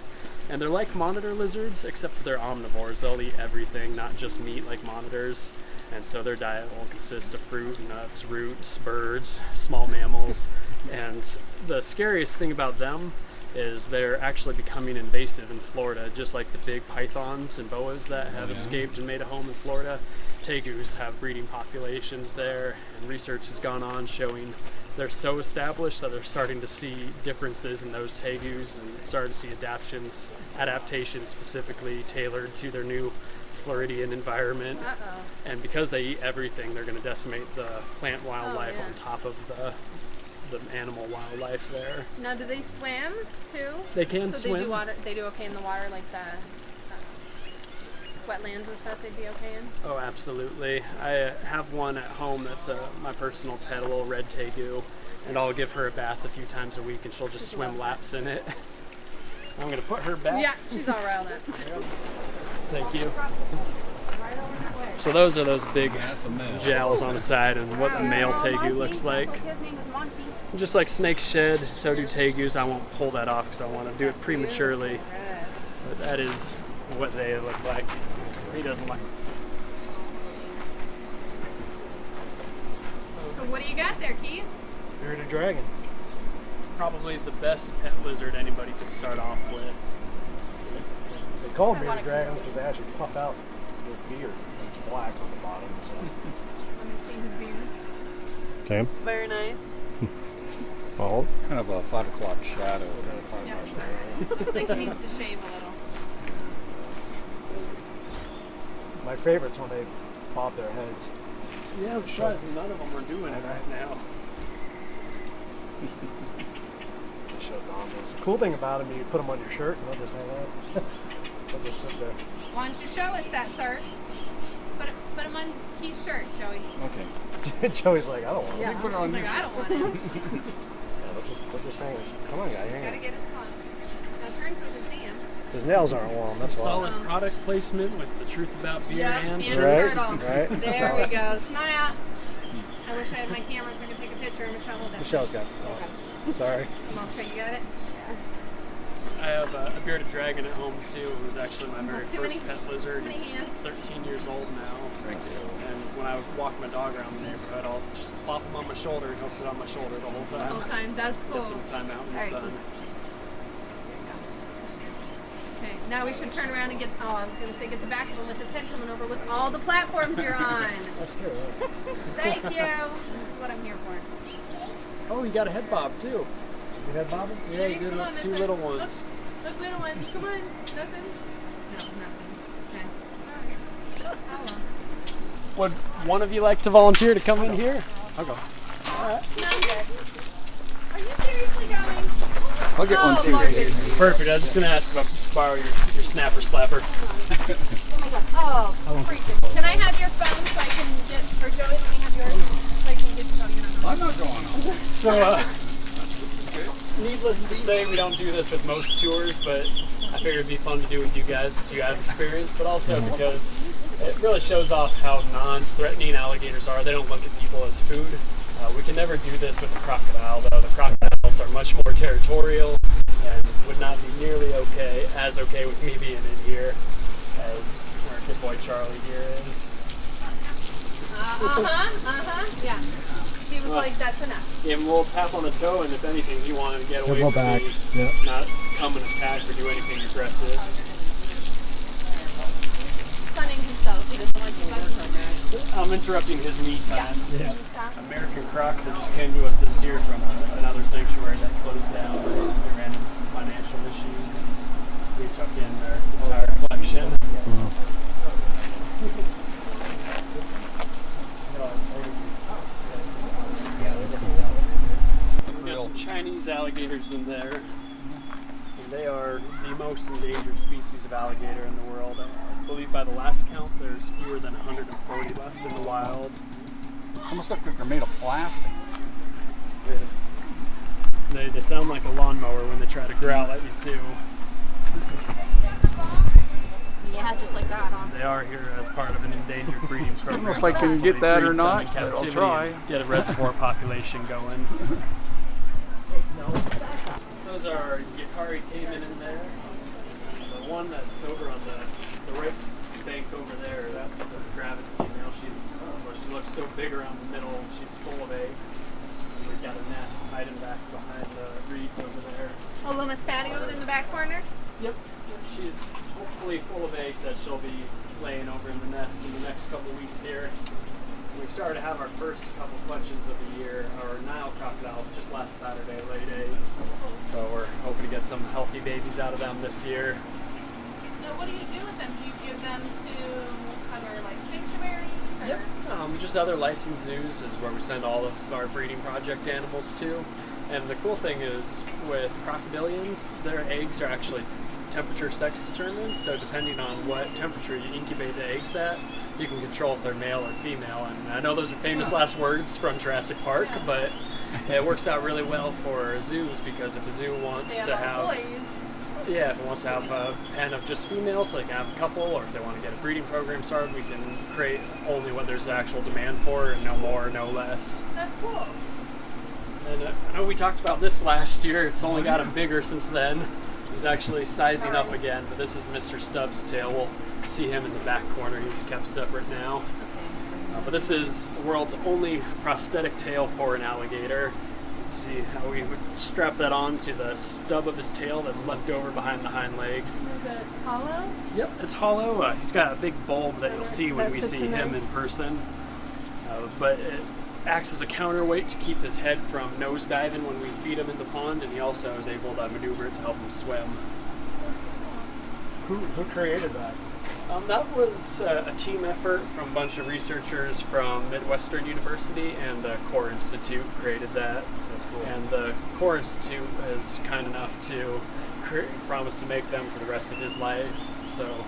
And they're like monitor lizards, except for they're omnivores. They'll eat everything, not just meat like monitors. And so their diet will consist of fruit, nuts, roots, birds, small mammals. And the scariest thing about them is they're actually becoming invasive in Florida, just like the big pythons and boas that have escaped and made a home in Florida. Tegus have breeding populations there, and research has gone on showing they're so established that they're starting to see differences in those tegus and starting to see adaptations specifically tailored to their new Floridian environment. And because they eat everything, they're going to decimate the plant wildlife on top of the animal wildlife there. Now, do they swim too? They can so swim. they do water. They do okay in the water, like the wetlands and stuff. They'd be okay in. Oh, absolutely. I have one at home that's my personal pet, a little red tegu, and I'll give her a bath a few times a week, and she'll just swim laps in it. I'm going to put her back. Yeah, she's all riled up. Thank you. So those are those big That's a mess. jowls on the side and what the male tegu looks like. His name was Monty. Just like snakes shed, so do tegus. I won't pull that off because I want to do it prematurely. But that is what they look like. He doesn't like. What do you got there, Keith? Bearded dragon. Probably the best pet lizard anybody could start off with. They call them bearded dragons because they actually puff out their beard. It's black on the bottom. So. Let me see his beard. Sam? Very nice. Well, Kind of a 5 o'clock shadow. Yeah. Looks like he needs to shave a little. my favorite's when they bob their heads. Yeah, I'm surprised none of them are doing it right now. The cool thing about them, you put them on your shirt and they'll just hang out. They'll just sit there. Why don't you show us that, sir? Put him on Keith's shirt, Joey. Okay. Joey's like, I don't want it. Yeah, put it on he's like, I don't want it. Yeah, let's just hang it. Come on, guy, hang Gotta it. get his collar. Now turn so we can see him. His nails aren't long, Some that's why. solid product placement with the truth about beer Yep, and and Right, a turtle. right. There we go. Smile. I wish I had my camera so I could take a picture of Michelle. Hold that. Michelle's got it. Oh, sorry. Come on, Trey, you got it? I have a bearded dragon at home too, who's actually my very Too first many- pet lizard. too many He's hands. 13 years old now. Thank you. And when I walk my dog around the neighborhood, I'll just plop him on my shoulder and he'll sit on my shoulder the whole The time. whole time. That's cool. Get some time out in the Alright. sun. Okay, now we should turn around and get, I was going to say get the back of him with his head coming over with all the platforms you're on. That's true. Yeah. Thank you. This is what I'm here for. Oh, you got a head bob too. You had bobbing? Yeah, you did Come on, two this little one. ones. Look, little one. Come on. Nothing? No, nothing. Okay. Oh, well. Would one of you like to volunteer to come in here? I'll go. None. Are you seriously going? I'll get one too. Lord, good. Perfect. I was just going to ask about borrow your snapper slapper. Oh, freaking. Can I have your phone so I can get, or Joey, let me have yours so I can get you on. I'm not going on. So, needless to say, we don't do this with most tours, but I figured it'd be fun to do with you guys since you have experience, but also because it really shows off how non-threatening alligators are. They don't look at people as food. We can never do this with a crocodile, though. The crocodiles are much more territorial and would not be nearly as okay with me being in here as where good boy Charlie here is. Yeah. He was like, that's enough. Give him a little tap on the toe, and if anything, he wanted to get away He'll from go back. me, Yep. not come and attack or do anything aggressive. Sunning himself. He doesn't want you bugging him. I'm interrupting his me time. Yeah. Stop. American croc that just came to us this year from another sanctuary that closed down. They ran into some financial issues, and we took in their entire collection. We got some Chinese alligators in there, and they are the most endangered species of alligator in the world. I believe by the last count, there's fewer than 140 left in the wild. Almost look like they're made of plastic. They sound like a lawnmower when they try to growl at you too. Yeah, just like that, huh? They are here as part of an endangered breeding program. I don't know if I can get that or not, but I'll try. And get a reservoir population going. Those are Yakari caiman in there. The one that's over on the right bank over there, that's a gravid female. That's why she looks so big around the middle. She's full of eggs. And we've got a nest hiding back behind the reeds over there. Oh, Luma's fatty over in the back corner? Yep. She's hopefully full of eggs that she'll be laying over in the nest in the next couple weeks here. We've started to have our first couple clutches of the year. Our Nile crocodiles just last Saturday laid eggs. So we're hoping to get some healthy babies out of them this year. Now, what do you do with them? Do you give them to other, like, sanctuaries? Or? Just other licensed zoos is where we send all of our breeding project animals to. And the cool thing is with crocodilians, their eggs are actually temperature sex determined, so depending on what temperature you incubate the eggs at, you can control if they're male or female. And I know those are famous last words from Jurassic Park, but it works out really well for zoos because if a zoo wants They to have all have, boys. yeah, if it wants to have a pen of just females, so they can have a couple, or if they want to get a breeding program started, we can create only what there's actual demand for, and no more, no less. That's cool. And I know we talked about this last year. It's only gotten bigger since then. He's actually sizing up again, but this is Mr. Stubbs' tail. We'll see him in the back corner. He's kept separate now. But this is the world's only prosthetic tail for an alligator. Let's see how we would strap that on to the stub of his tail that's left over behind the hind legs. Is it hollow? Yep, it's hollow. He's got a big bulb that you'll see when That we sits see in him there. in person. But it acts as a counterweight to keep his head from nosediving when we feed him in the pond, and he also is able to maneuver it to help him swim. Who created that? That was a team effort from a bunch of researchers from Midwestern University, and the Core Institute created that. That's cool. And the Core Institute is kind enough to promise to make them for the rest of his life. So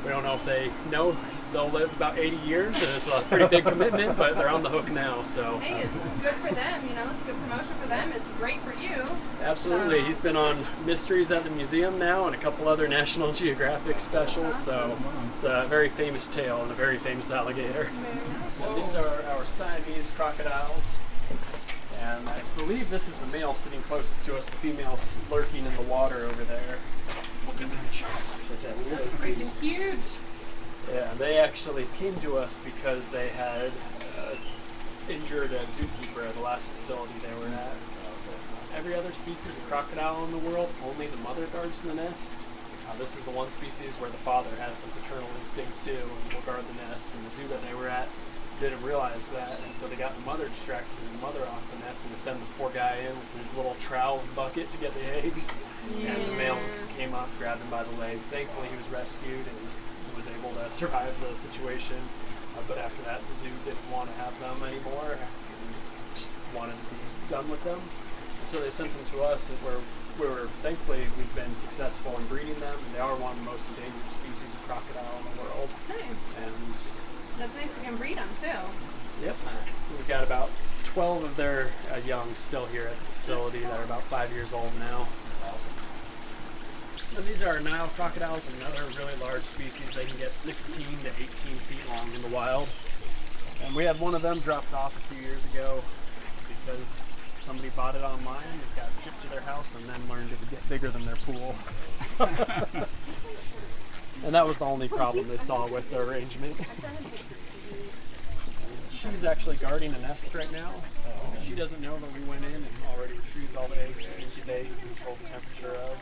we don't know if they know they'll live about 80 years, and it's a pretty big commitment, but they're on the hook now. So Hey, it's good for them, you know, it's good promotion for them, it's great for you. absolutely, he's been on Mysteries at the Museum now and a couple other National Geographic specials. So it's a very famous tale and a very famous alligator. And these are our Siamese crocodiles. And I believe this is the male sitting closest to us, the female's lurking in the water over there. That's freaking huge. Yeah, they actually came to us because they had injured a zookeeper at the last facility they were at. Every other species of crocodile in the world, only the mother guards the nest. This is the one species where the father has some paternal instinct too and will guard the nest. And the zoo that they were at didn't realize that, and so they got the mother distracted and the mother off the nest, and they sent the poor guy in with his little trowel and bucket to get the eggs. And the male came up, grabbed him by the leg. Thankfully, he was rescued and was able to survive the situation. But after that, the zoo didn't want to have them anymore and just wanted to be done with them. And so they sent them to us, and thankfully we've been successful in breeding them, and they are one of the most endangered species of crocodile in the world. Hey, And that's nice, you can breed them too. yep, we've got about 12 of their young still here at the facility that are about 5 years old now. And these are Nile crocodiles, another really large species. They can get 16 to 18 feet long in the wild. And we had one of them dropped off a few years ago because somebody bought it online, it got shipped to their house, and then learned it would get bigger than their pool. And that was the only problem they saw with the arrangement. She's actually guarding a nest right now. She doesn't know that we went in and already retrieved all the eggs to incubate and control the temperature of.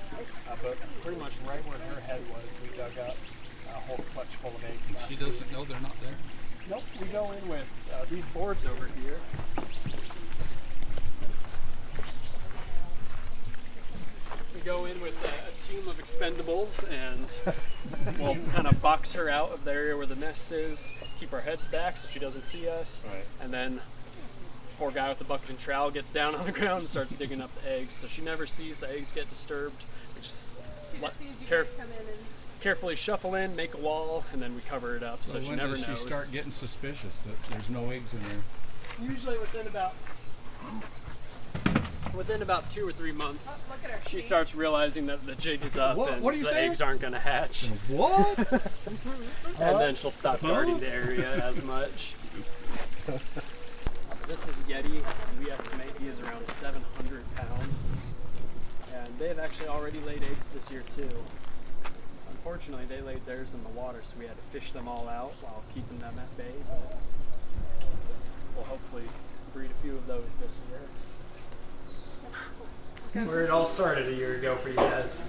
But pretty much right where her head was, we dug up a whole clutch full of eggs last She week. doesn't know they're not there. Nope, we go in with these boards over here. We go in with a team of expendables, and we'll kind of box her out of the area where the nest is, keep our heads back so she doesn't see us, and then poor guy with the bucket and trowel gets down on the ground and starts digging up the eggs. So she never sees the eggs get disturbed. We just She just sees you guys come in and carefully shuffle in, make a wall, and then we cover it up so she when never does knows. she start getting suspicious that there's no eggs in there? Usually within about 2 or 3 months, look at her. she starts realizing that the jig is up What? and What are you the saying? eggs aren't going to hatch. What? And then she'll stop guarding the area as much. This is Yeti, and we estimate he is around 700 pounds. And they've actually already laid eggs this year too. Unfortunately, they laid theirs in the water, so we had to fish them all out while keeping them at bay. But we'll hopefully breed a few of those this year. Where it all started a year ago for you guys.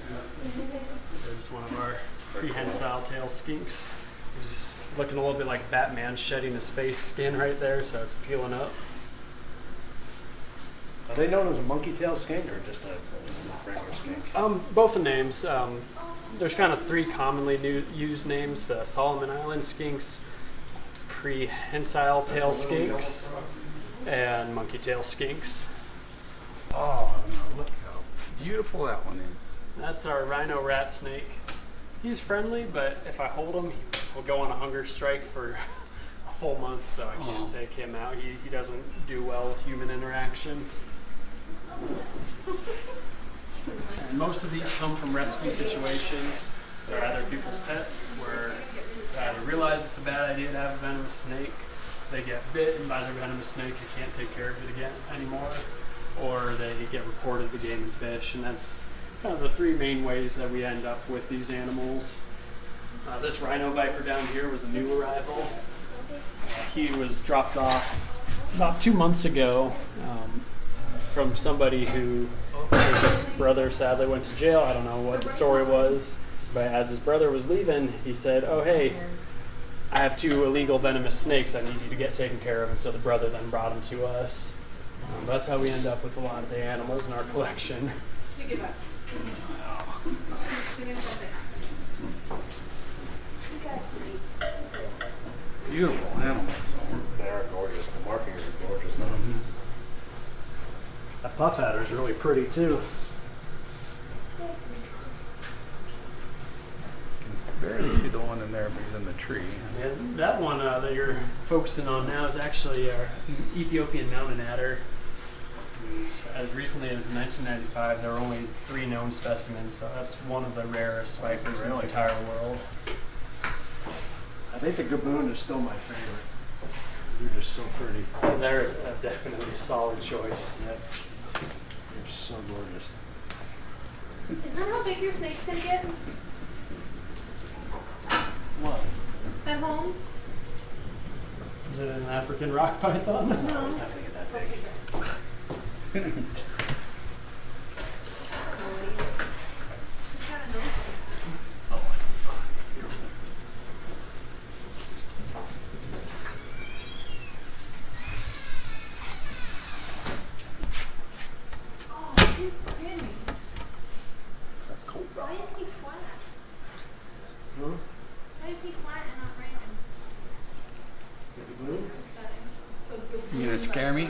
There's one of our prehensile tail skinks. He's looking a little bit like Batman shedding his face skin right there, so it's peeling up. Are they known as a monkey tail skink or just a regular skink? Both the names. There's kind of 3 commonly used names: Solomon Island skinks, prehensile tail skinks, and monkey tail skinks. Oh, no, look how beautiful that one is. That's our rhino rat snake. He's friendly, but if I hold him, he'll go on a hunger strike for a full month, so I can't take him out. He doesn't do well with human interaction. And most of these come from rescue situations. They're either people's pets, where they either realize it's a bad idea to have a venomous snake, they get bitten by their venomous snake and can't take care of it again anymore, or they get reported to Game and Fish, and that's kind of the 3 main ways that we end up with these animals. This rhino viper down here was a new arrival. He was dropped off about 2 months ago from somebody who his brother sadly went to jail. I don't know what the story was, but as his brother was leaving, he said, "Oh, hey, I have 2 illegal venomous snakes I need you to get taken care of." And so the brother then brought them to us. That's how we end up with a lot of the animals in our collection. Beautiful animals. They are gorgeous. The markings are gorgeous. That puff adder is really pretty too. Barely see the one in there, but he's in the tree. And that one that you're focusing on now is actually our Ethiopian mountain adder. And as recently as 1995, there were only 3 known specimens, so that's one of the rarest vipers in the entire world. I think the gaboon is still my favorite. They're just so pretty. And they're definitely a solid choice. Yep. They're so gorgeous. Is that how big your snake's gonna get What? at home? Is it an African rock python? No. It's not gonna get that big. Oh, he's pretty. Why is he flat? Huh? Why is he flat and not round? The gaboon? You gonna scare me?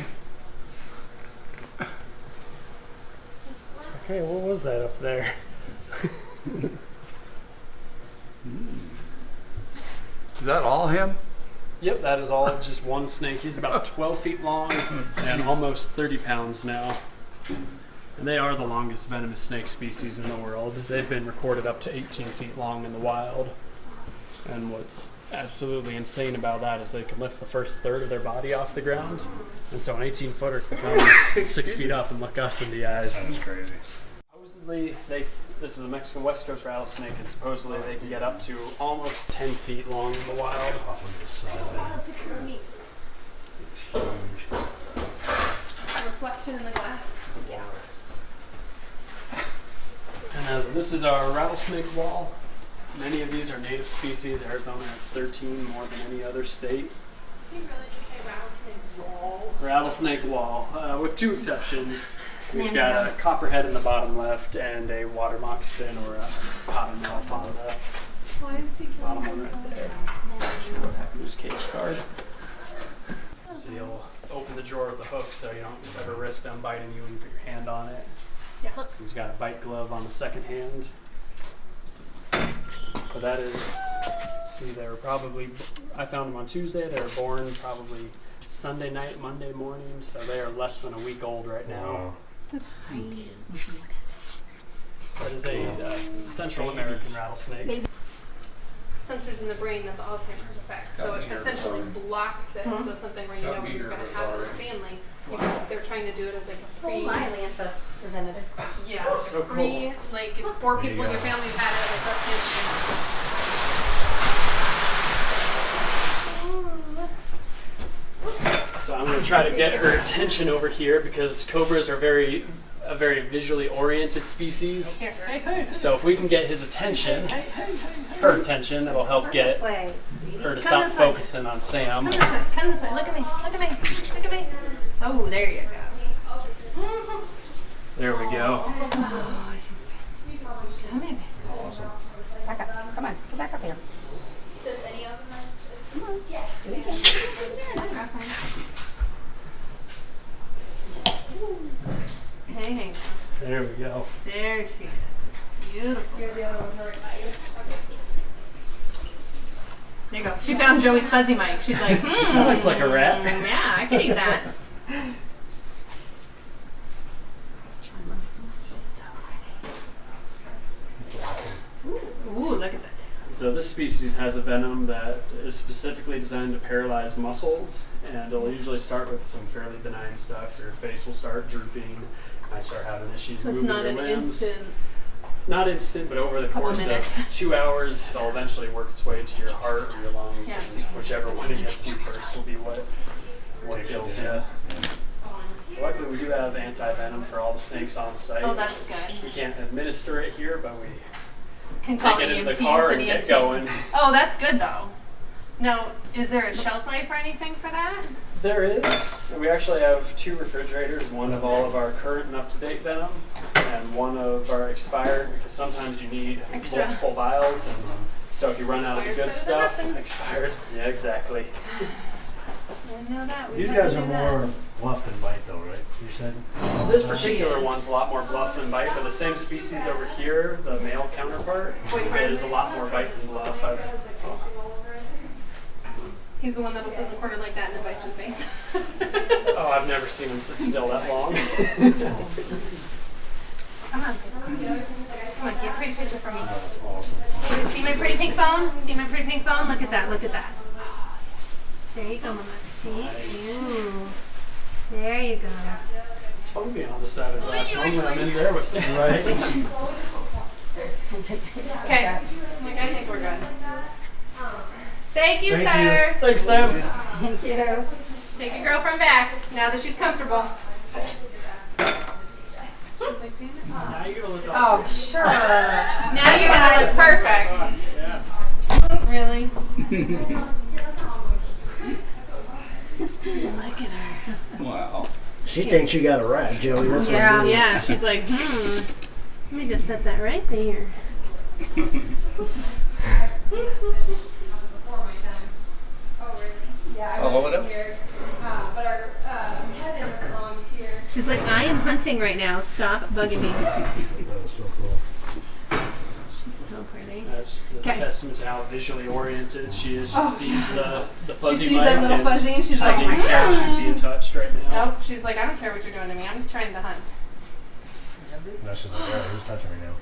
Hey, what was that up there? Is that all him? Yep, that is all just one snake. He's about 12 feet long and almost 30 pounds now. And they are the longest venomous snake species in the world. They've been recorded up to 18 feet long in the wild. And what's absolutely insane about that is they can lift the first third of their body off the ground. And so an 18-footer can come 6 feet up and look us in the eyes. That's crazy. Supposedly, this is a Mexican West Coast rattlesnake, and supposedly they can get up to almost 10 feet long in the wild. Reflection in the glass. And this is our rattlesnake wall. Many of these are native species. Arizona has 13, more than any other state. Can you really just say rattlesnake wall? Rattlesnake wall, with 2 exceptions. We've got a copperhead in the bottom left and a water moccasin or a cottonmouth on the Why is he bottom one right there. His cage card. So you'll open the drawer with the hook so you don't ever risk them biting you when you put your hand on it. Yeah. He's got a bite glove on the second hand. But that is, let's see, they were probably, I found them on Tuesday. They were born probably Sunday night, Monday morning, so they are less than a week old right now. Wow. That's so cute. That is a Central American rattlesnake. Sensors in the brain of the Alzheimer's effect. So it essentially blocks it. So something where you know you're going to have it in the family. They're trying to do it as like a pre. Preventative. Yeah, So pre. Like if 4 people in your family have had it, like breast So I'm going to try to get her attention over here because cobras are a very visually oriented species. Here, hey. So if we can get his attention, her attention, it'll help Come get this way, sweetie. her to Come stop this way. focusing on Sam. Come this way. Come this way. Look at me. Look at me. Look at me. Oh, there you go. There we go. Oh, she's come in. Back up. Come on. Go back up here. Does any of them Come on. Do it again. Hey. There we go. There she is. Beautiful. You're the other one right by you. There you go. She found Joey's fuzzy mic. She's like, That looks like a rat. Yeah, I can eat that. Ooh, look at that. So this species has a venom that is specifically designed to paralyze muscles, and it'll usually start with some fairly benign stuff. Your face will start drooping, might start having issues So it's moving not your an limbs. instant. Not instant, but over the Couple course minutes. of 2 hours, it'll eventually work its way to your heart or your lungs, Yeah. and whichever one it gets to first will be what kills you. Luckily, we do have anti-venom for all the snakes on site. Oh, that's good. We can't administer it here, but we Can call take it into the EMTs car and and get EMTs. going. Oh, that's good though. Now, is there a shelf life or anything for that? There is. We actually have 2 refrigerators, one of all of our current and up-to-date venom, and one of our expired, because sometimes you need Extra. multiple vials. And so if you run out of the good Expired's better than stuff, nothing. expired. Yeah, exactly. I know that. We These wouldn't guys do are that. more bluff than bite, though, right? You said. This particular is. one's a lot more bluff than bite, but the same species over here, the male counterpart, Boyfriend. is a lot more bite than bluff. He's the one that'll sit in the corner like that and then bite your face. I've never seen him sit still that long. Come on. Come on, get a pretty picture for me. That's awesome. See my pretty pink phone? See my pretty pink phone? Look at that, look at that. There you go, Mama. See? Nice. Ooh. There you go. It's fun being on the side of the glass. Normally I'm in there with something. Right. Okay. I think we're good. Thank you, Thank sir. Thanks, Sam. Thank you. Take your girlfriend back now that she's comfortable. She's like, damn it. Now you gotta look up. Oh, sure. Now you're gonna look perfect. Really? Look at her. Wow. She thinks you got a rat, Joey. That's what it is. Yeah, she's like, Let me just set that right there. Oh, what up? She's like, I am hunting right now. Stop bugging me. That was so cool. She's so pretty. That's just a Okay. testament to how visually oriented she is. She Oh. sees the She fuzzy sees that mite little and fuzzy and she's she like, doesn't even care if she's being touched right now. Nope. She's like, I don't care what you're doing to me. I'm trying to hunt. No, she's like, yeah, who's touching me now?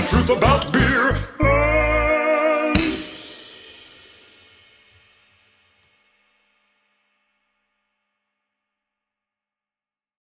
truth about beer.